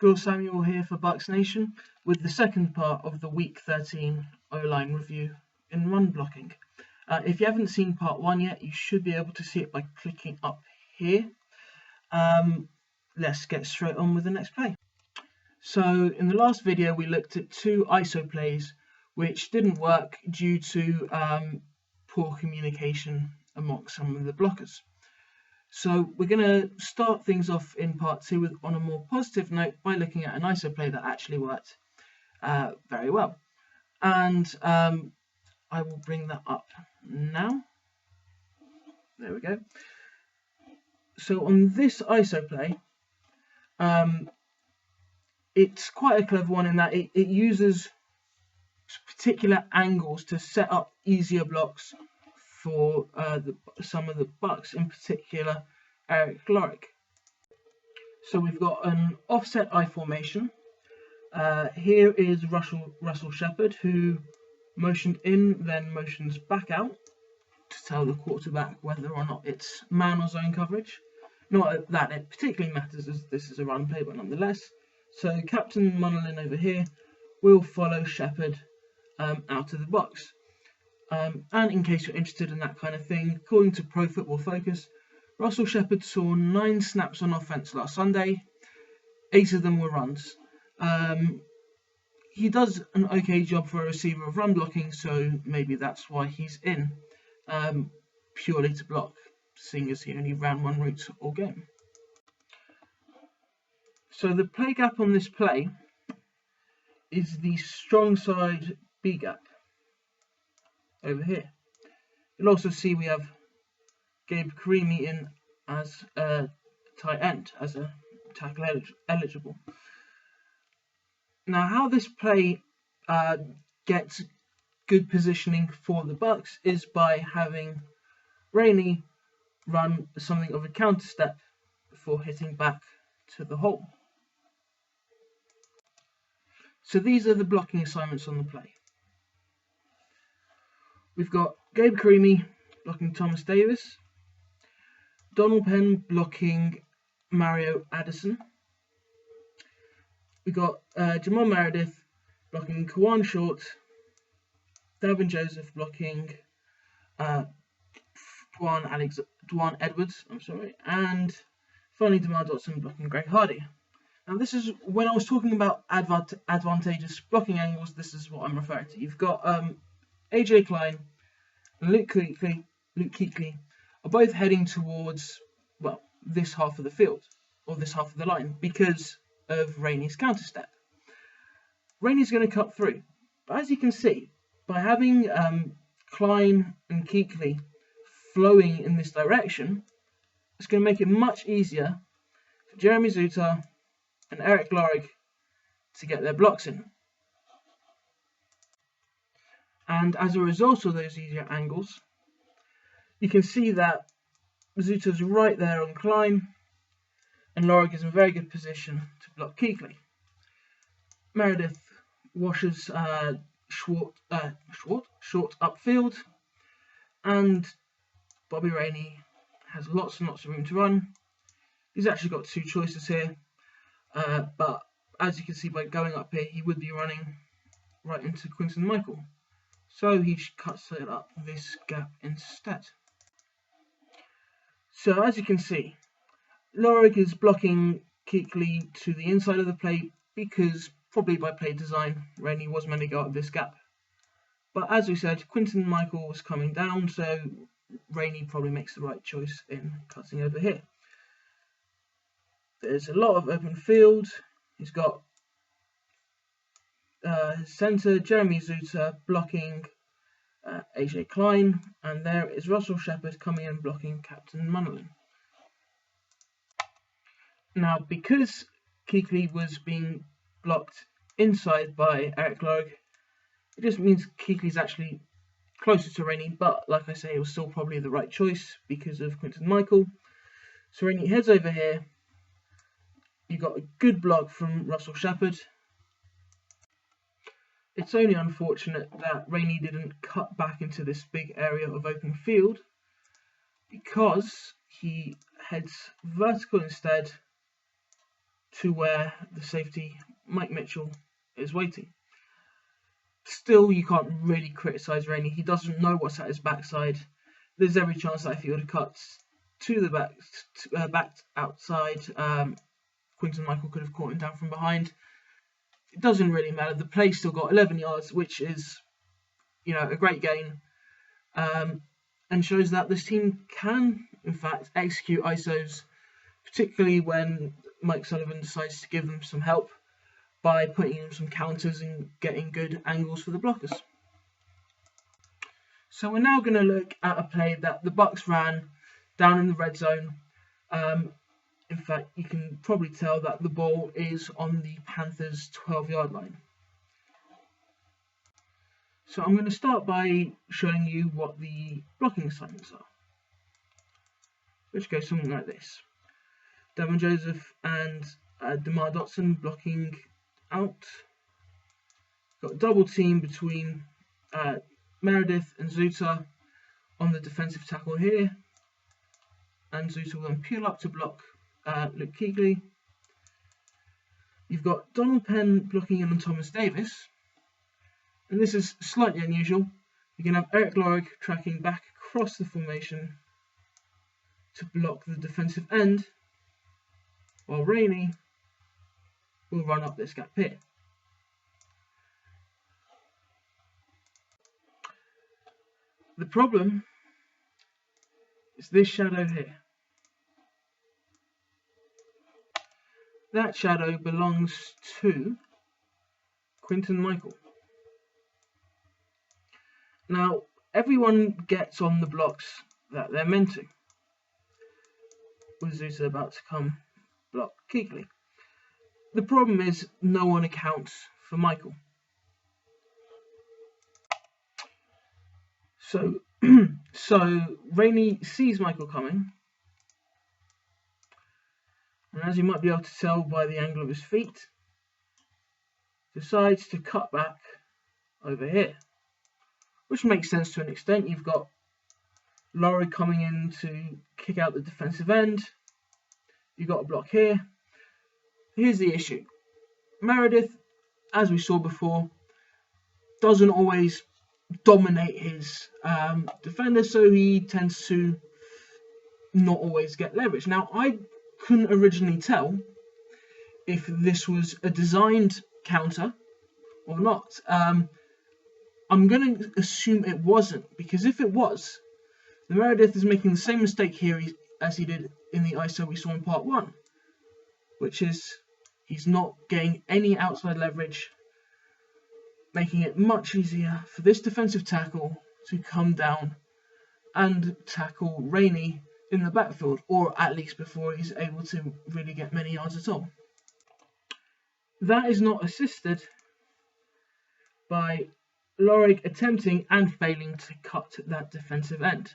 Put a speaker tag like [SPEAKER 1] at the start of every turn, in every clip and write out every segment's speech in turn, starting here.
[SPEAKER 1] Will Samuel here for Bucs Nation with the second part of the Week 13 O-Line review in run blocking. If you haven't seen part 1 yet, you should be able to see it by clicking up here. Let's get straight on with the next play. So in the last video we looked at 2 ISO plays which didn't work due to poor communication amongst some of the blockers. So we're going to start things off in part 2 on a more positive note by looking at an ISO play that actually worked very well. And I will bring that up now. There we go. So on this ISO play, it's quite a clever one in that it uses particular angles to set up easier blocks for some of the Bucs, in particular Eric Lorick. So we've got an offset I formation. Here is Russell Shepard, who motioned in, then motions back out to tell the quarterback whether or not it's man or zone coverage. Not that it particularly matters, as this is a run play, but nonetheless. So Captain Munnerlyn over here will follow Shepard out of the box. And in case you're interested in that kind of thing, according to Pro Football Focus, Russell Shepard saw 9 snaps on offense last Sunday. 8 of them were runs. He does an okay job for a receiver of run blocking, so maybe that's why he's in, purely to block, seeing as he only ran 1 route all game. So the play gap on this play is the strong side B gap over here. You'll also see we have Gabe Karimi in as a tight end, as a tackle eligible. Now, how this play gets good positioning for the Bucs is by having Rainey run something of a counter step before hitting back to the hole. So these are the blocking assignments on the play. We've got Gabe Karimi blocking Thomas Davis, Donald Penn blocking Mario Addison. We've got Jamal Meredith blocking Kawan Short, Dalvin Joseph blocking Dwan Edwards, and finally DeMar Dotson blocking Greg Hardy. Now this is, when I was talking about advantageous blocking angles, this is what I'm referring to. You've got AJ Klein and Luke Kuechly are both heading towards, well, this half of the field, or this half of the line, because of Rainey's counter step. Rainey's going to cut through, but as you can see, by having Klein and Kuechly flowing in this direction, it's going to make it much easier for Jeremy Zutter and Eric Lorick to get their blocks in. And as a result of those easier angles, you can see that Zutter's right there on Klein, and Lorick is in a very good position to block Kuechly. Meredith washes short upfield, and Bobby Rainey has lots and lots of room to run. He's actually got 2 choices here, but as you can see by going up here, he would be running right into Quinton Michael. So he cuts it up this gap instead. So as you can see, Lorick is blocking Kuechly to the inside of the play because, probably by play design, Rainey was meant to go up this gap. But as we said, Quinton Michael was coming down, so Rainey probably makes the right choice in cutting over here. There's a lot of open field. He's got centre Jeremy Zutter blocking AJ Klein, and there is Russell Shepard coming in blocking Captain Munnerlyn. Now, because Kuechly was being blocked inside by Eric Lorick, it just means Kuechly's actually closer to Rainey, but like I say, it was still probably the right choice because of Quinton Michael. So Rainey heads over here. You got a good block from Russell Shepard. It's only unfortunate that Rainey didn't cut back into this big area of open field, because he heads vertical instead to where the safety, Mike Mitchell, is waiting. Still, you can't really criticise Rainey. He doesn't know what's at his backside. There's every chance that if he would have cut to the back outside, Quinton Michael could have caught him down from behind. It doesn't really matter. The play still got 11 yards, which is, a great gain, and shows that this team can, in fact, execute ISOs, particularly when Mike Sullivan decides to give them some help by putting in some counters and getting good angles for the blockers. So we're now going to look at a play that the Bucs ran down in the red zone. In fact, you can probably tell that the ball is on the Panthers' 12-yard line. So I'm going to start by showing you what the blocking assignments are, which goes something like this. Devon Joseph and DeMar Dotson blocking out. Got a double team between Meredith and Zuta on the defensive tackle here, and Zuta will then peel up to block Luke Kuechly. You've got Donald Penn blocking in on Thomas Davis, and this is slightly unusual. You can have Eric Lorig tracking back across the formation to block the defensive end, while Rainey will run up this gap here. The problem is this shadow here. That shadow belongs to Quinton Michael. Now, everyone gets on the blocks that they're meant to, with Zuta about to come block Kuechly. The problem is no one accounts for Michael. So Rainey sees Michael coming, and as you might be able to tell by the angle of his feet, decides to cut back over here, which makes sense to an extent. You've got Laurie coming in to kick out the defensive end. You've got a block here. Here's the issue. Meredith, as we saw before, doesn't always dominate his defender, so he tends to not always get leverage. Now, I couldn't originally tell if this was a designed counter or not. I'm going to assume it wasn't, because if it was, the Meredith is making the same mistake here as he did in the ISO we saw in part 1, which is he's not getting any outside leverage, making it much easier for this defensive tackle to come down and tackle Rainey in the backfield, or at least before he's able to really get many yards at all. That is not assisted by Lorig attempting and failing to cut that defensive end.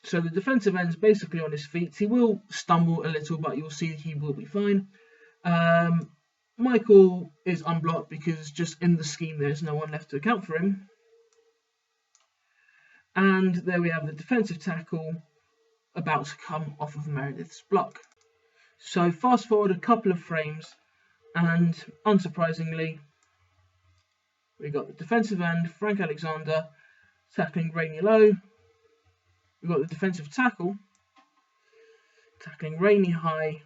[SPEAKER 1] So the defensive end is basically on his feet. He will stumble a little, but you'll see he will be fine. Michael is unblocked because just in the scheme there's no one left to account for him. And there we have the defensive tackle about to come off of Meredith's block. So fast forward a couple of frames, and unsurprisingly, we got the defensive end, Frank Alexander, tackling Rainey low. We've got the defensive tackle tackling Rainey high.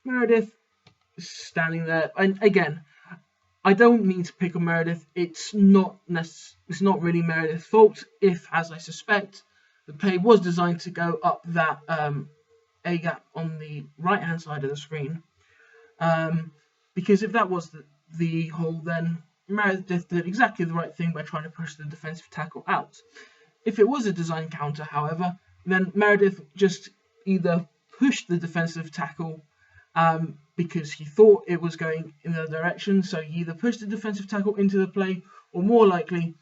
[SPEAKER 1] Meredith is standing there, and again, I don't mean to pick on Meredith. It's not really Meredith's fault if, as I suspect, the play was designed to go up that A gap on the right hand side of the screen. Because if that was the hole, then Meredith did exactly the right thing by trying to push the defensive tackle out. If it was a design counter, however, then Meredith just either pushed the defensive tackle because he thought it was going in the direction, so he either pushed the defensive tackle into the play, or more likely,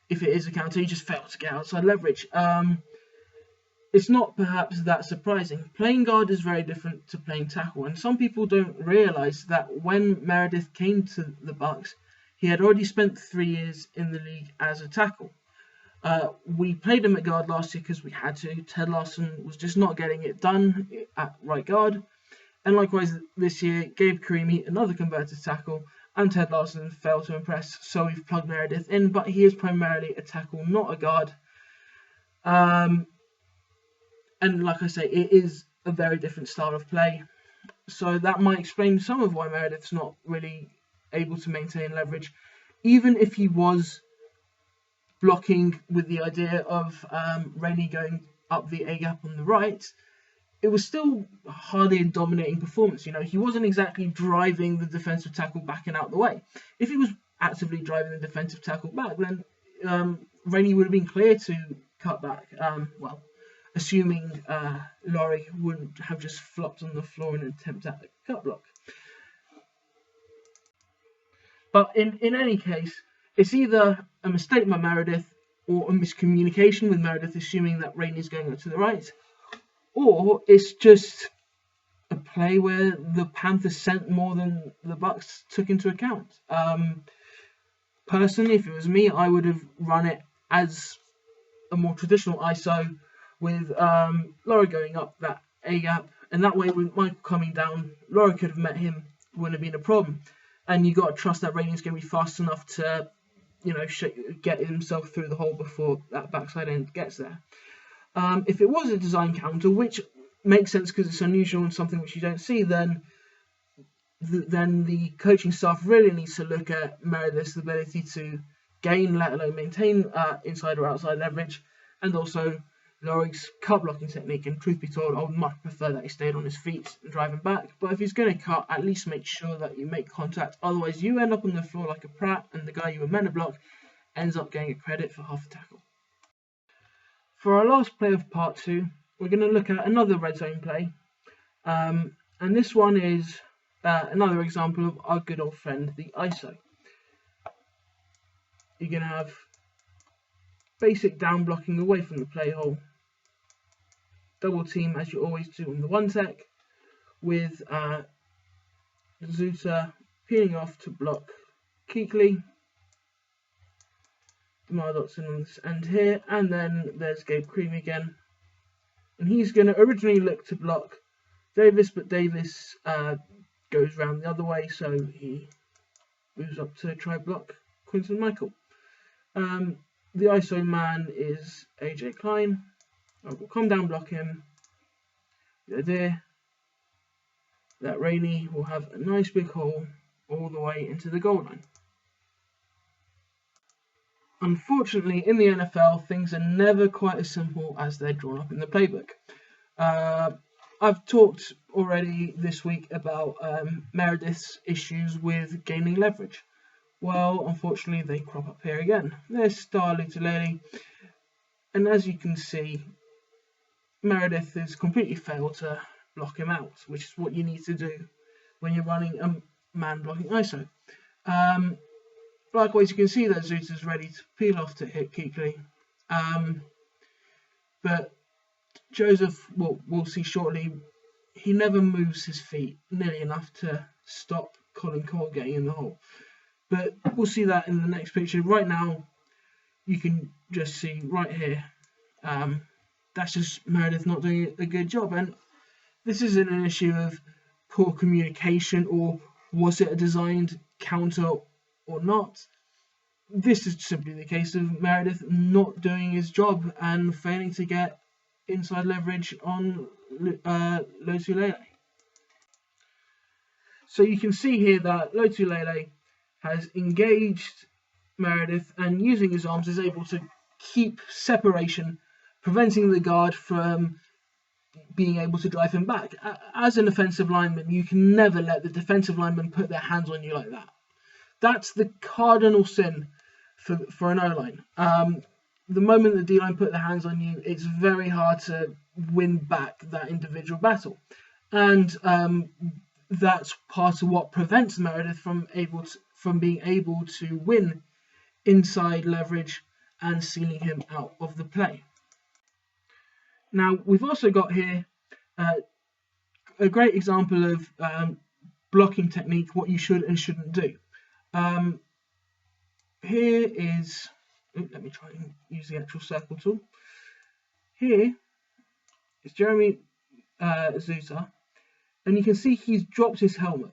[SPEAKER 1] if it is a counter, he just failed to get outside leverage. It's not perhaps that surprising. Playing guard is very different to playing tackle, and some people don't realise that when Meredith came to the Bucs, he had already spent 3 years in the league as a tackle. We played him at guard last year because we had to. Ted Larson was just not getting it done at right guard, And likewise this year, Gabe Creamy, another converted tackle, and Ted Larson failed to impress, so we've plugged Meredith in, but he is primarily a tackle, not a guard. And like I say, it is a very different style of play, so that might explain some of why Meredith's not really able to maintain leverage. Even if he was blocking with the idea of Rainey going up the A-gap on the right, it was still hardly a dominating performance. You know, he wasn't exactly driving the defensive tackle back and out the way. If he was actively driving the defensive tackle back, then Rainey would have been clear to cut back. Well, assuming Laurie wouldn't have just flopped on the floor in an attempt at a cut block. But in any case, it's either a mistake by Meredith or a miscommunication with Meredith, assuming that Rainey's going up to the right, or it's just a play where the Panthers sent more than the Bucs took into account. Personally, if it was me, I would have run it as a more traditional ISO with Laurie going up that A-gap, and that way with Michael coming down, Laurie could have met him, wouldn't have been a problem. And you got to trust that Rainey's going to be fast enough to, you know, get himself through the hole before that backside end gets there. If it was a design counter, which makes sense because it's unusual and something which you don't see, then the coaching staff really needs to look at Meredith's ability to gain, let alone maintain, inside or outside leverage, and also Laurie's cut blocking technique. And truth be told, I would much prefer that he stayed on his feet and driving back. But if he's going to cut, at least make sure that you make contact. Otherwise, you end up on the floor like a prat, and the guy you were meant to block ends up getting a credit for half a tackle. For our last play of part 2, we're going to look at another red zone play. And this one is another example of our good old friend, the ISO. You're going to have basic down blocking away from the play hole. Double team, as you always do on the one tech, with Zuta peeling off to block Keekly. Demar Dotson on this end here, and then there's Gabe Creamy again. And he's going to originally look to block Davis, but Davis goes round the other way, so he moves up to try block Quinton Michael. The ISO man is AJ Klein. I will come down, block him. The idea that Rainey will have a nice big hole all the way into the goal line. Unfortunately, in the NFL, things are never quite as simple as they're drawn up in the playbook. I've talked already this week about Meredith's issues with gaining leverage. Well, unfortunately, they crop up here again. There's Star Lutulele, and as you can see, Meredith has completely failed to block him out, which is what you need to do when you're running a man blocking ISO. Likewise, you can see that Zuta's ready to peel off to hit Keekly. But Joseph, we'll see shortly, he never moves his feet nearly enough to stop Colin Cole getting in the hole. But we'll see that in the next picture. Right now, you can just see right here, that's just Meredith not doing a good job. And this isn't an issue of poor communication or was it a designed counter or not. This is simply the case of Meredith not doing his job and failing to get inside leverage on Lotulele. So you can see here that Lotulele has engaged Meredith and using his arms is able to keep separation, preventing the guard from being able to drive him back. As an offensive lineman, you can never let the defensive lineman put their hands on you like that. That's the cardinal sin for an O-line. The moment the D-line put their hands on you, it's very hard to win back that individual battle. And that's part of what prevents Meredith from being able to win inside leverage and sealing him out of the play. Now, we've also got here a great example of blocking technique, what you should and shouldn't do. Here is, let me try and use the actual circle tool. Here is Jeremy Zuta and you can see he's dropped his helmet.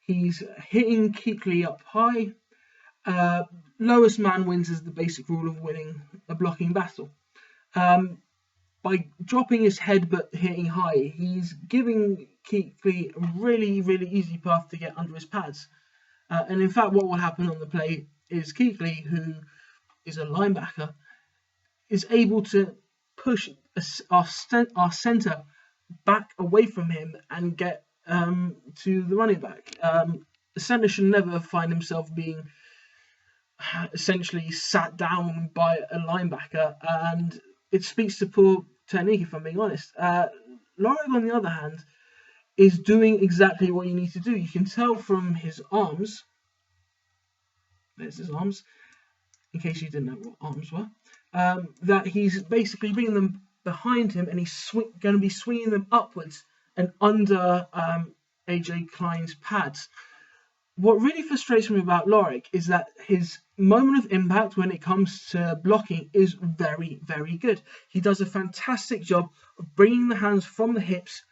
[SPEAKER 1] He's hitting Kuechly up high. Lowest man wins is the basic rule of winning a blocking battle. By dropping his head but hitting high, he's giving Kuechly a really, really easy path to get under his pads. And in fact, what will happen on the play is Kuechly, who is a linebacker, is able to push our centre back away from him and get to the running back. The centre should never find himself being essentially sat down by a linebacker, and it speaks to poor technique, if I'm being honest. Lorig, on the other hand, is doing exactly what you need to do. You can tell from his arms, there's his arms, in case you didn't know what arms were, that he's basically bringing them behind him, and he's going to be swinging them upwards and under AJ Klein's pads. What really frustrates me about Lorig is that his moment of impact when it comes to blocking is very, very good. He does a fantastic job of bringing the hands from the hips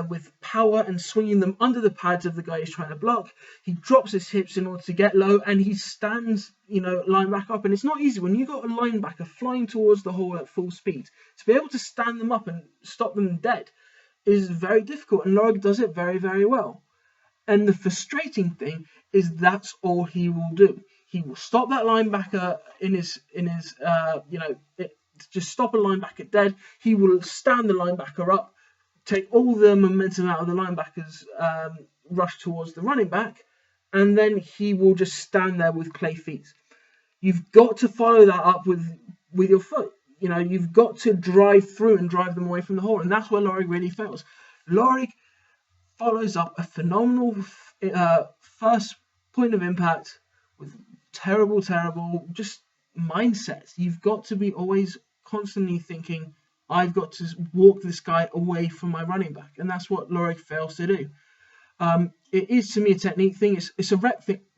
[SPEAKER 1] with power and swinging them under the pads of the guy he's trying to block. He drops his hips in order to get low, and he stands, line back up. And it's not easy when you've got a linebacker flying towards the hole at full speed. To be able to stand them up and stop them dead is very difficult, and Lorig does it very, very well. And the frustrating thing is that's all he will do. He will stop that linebacker just stop a linebacker dead. He will stand the linebacker up, take all the momentum out of the linebacker's rush towards the running back, and then he will just stand there with clay feet. You've got to follow that up with your foot. You've got to drive through and drive them away from the hole, and that's where Lorig really fails. Lorig follows up a phenomenal first point of impact with terrible just mindsets. You've got to be always constantly thinking, I've got to walk this guy away from my running back, and that's what Lorig fails to do. It is, to me, a technique thing. It's a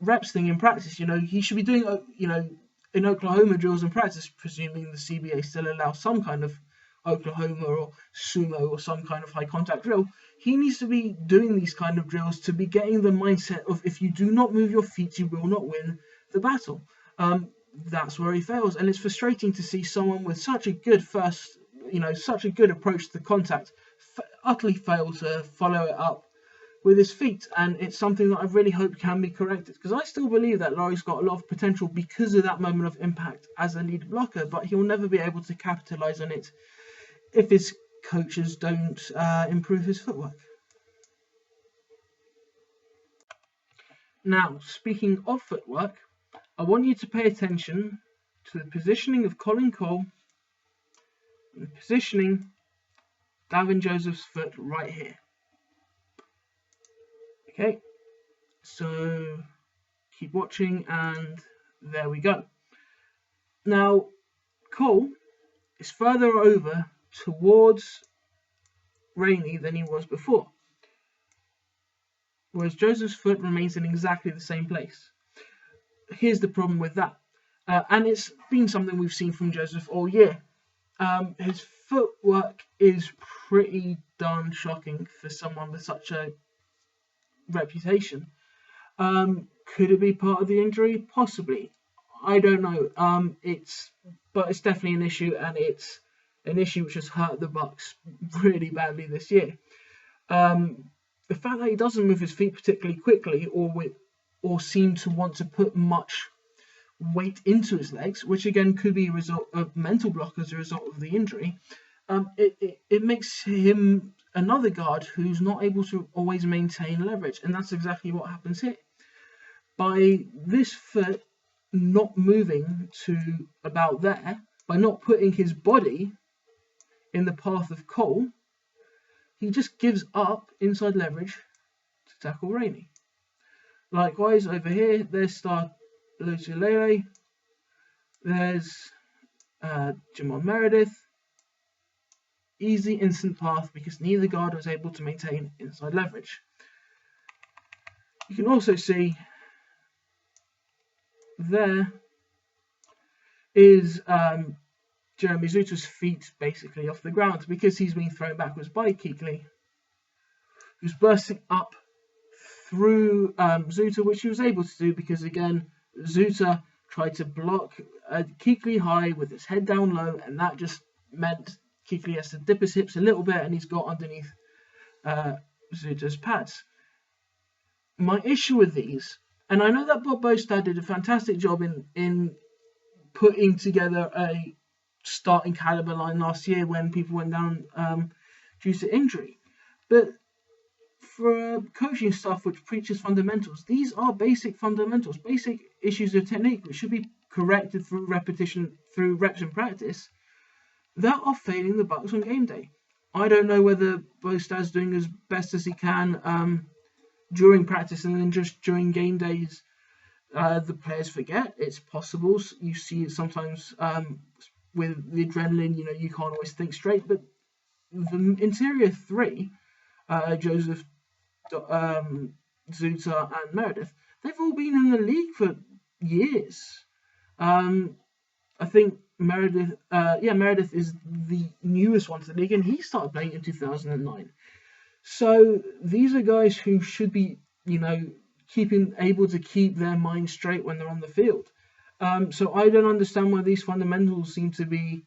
[SPEAKER 1] reps thing in practice. He should be doing in Oklahoma drills in practice, presuming the CBA still allows some kind of Oklahoma or sumo or some kind of high contact drill. He needs to be doing these kind of drills to be getting the mindset of, if you do not move your feet, you will not win the battle. That's where he fails, and it's frustrating to see someone with such a good such a good approach to the contact utterly fail to follow it up with his feet. And it's something that I really hope can be corrected, because I still believe that Lorig's got a lot of potential because of that moment of impact as a lead blocker, but he'll never be able to capitalize on it if his coaches don't improve his footwork. Now, speaking of footwork, I want you to pay attention to the positioning of Colin Cole and the positioning Davin Joseph's foot right here. Okay, so keep watching, and there we go. Now, Cole is further over towards Rainey than he was before, whereas Joseph's foot remains in exactly the same place. Here's the problem with that, and it's been something we've seen from Joseph all year. His footwork is pretty darn shocking for someone with such a reputation. Could it be part of the injury? Possibly. I don't know. But it's definitely an issue, and it's an issue which has hurt the Bucs really badly this year. The fact that he doesn't move his feet particularly quickly, or seem to want to put much weight into his legs, which again could be a result of mental block as a result of the injury, it makes him another guard who's not able to always maintain leverage, and that's exactly what happens here. By this foot not moving to about there, by not putting his body in the path of Cole, he just gives up inside leverage to tackle Rainey. Likewise, over here, there's Star Lutulele, there's Jamon Meredith. Easy, instant path, because neither guard was able to maintain inside leverage. You can also see there is Jeremy Zuta's feet basically off the ground, because he's been thrown backwards by Kuechly, He was bursting up through Zuta, which he was able to do because, again, Zuta tried to block Kuechly high with his head down low, and that just meant Kuechly has to dip his hips a little bit, and he's got underneath Zuta's pads. My issue with these, and I know that Bob Bostad did a fantastic job in putting together a starting caliber line last year when people went down due to injury, but for coaching stuff which preaches fundamentals, these are basic fundamentals, basic issues of technique which should be corrected through repetition, through reps in practice, that are failing the Bucs on game day. I don't know whether Bostad's doing as best as he can during practice, and then just during game days the players forget. It's possible. You see it sometimes with the adrenaline, you can't always think straight, but the interior three, Joseph, Zuta and Meredith, they've all been in the league for years. I think Meredith is the newest one to the league, and he started playing in 2009. So these are guys who should be, able to keep their mind straight when they're on the field. So I don't understand why these fundamentals seem to be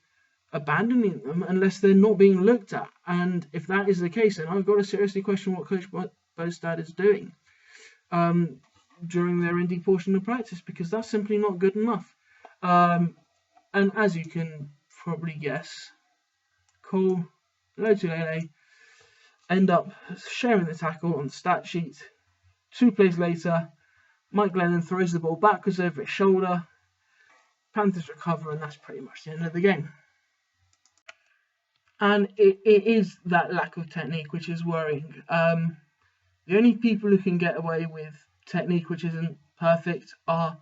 [SPEAKER 1] abandoning them unless they're not being looked at. And if that is the case, then I've got to seriously question what Coach Bostad is doing during their indie portion of practice, because that's simply not good enough. And as you can probably guess, Cole Lotulele end up sharing the tackle on the stat sheet. 2 plays later, Mike Glennon throws the ball backwards over his shoulder. Panthers recover, and that's pretty much the end of the game. And it is that lack of technique which is worrying. The only people who can get away with technique which isn't perfect are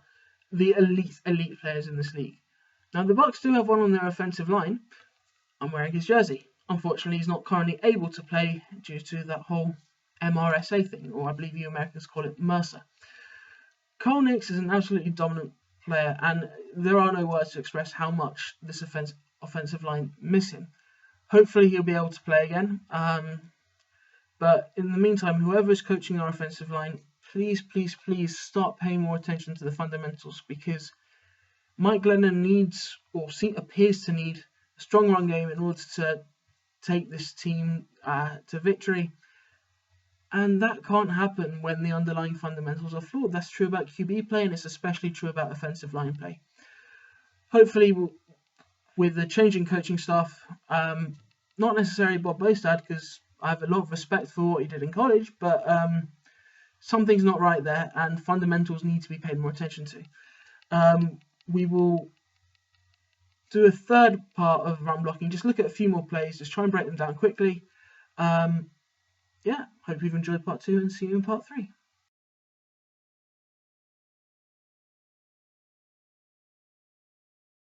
[SPEAKER 1] the elite players in this league. Now, the Bucs do have one on their offensive line. I'm wearing his jersey. Unfortunately, he's not currently able to play due to that whole MRSA thing, or I believe you Americans call it MRSA. Carl Nix is an absolutely dominant player, and there are no words to express how much this offensive line miss him. Hopefully, he'll be able to play again. But in the meantime, whoever is coaching our offensive line, please start paying more attention to the fundamentals, because Mike Glennon appears to need a strong run game in order to take this team to victory. And that can't happen when the underlying fundamentals are flawed. That's true about QB play, and it's especially true about offensive line play. Hopefully, with the changing coaching staff, not necessarily Bob Bostad, because I have a lot of respect for what he did in college, but something's not right there, and fundamentals need to be paid more attention to. We will do a third part of run blocking, just look at a few more plays, just try and break them down quickly. Hope you've enjoyed part 2, and see you in part 3.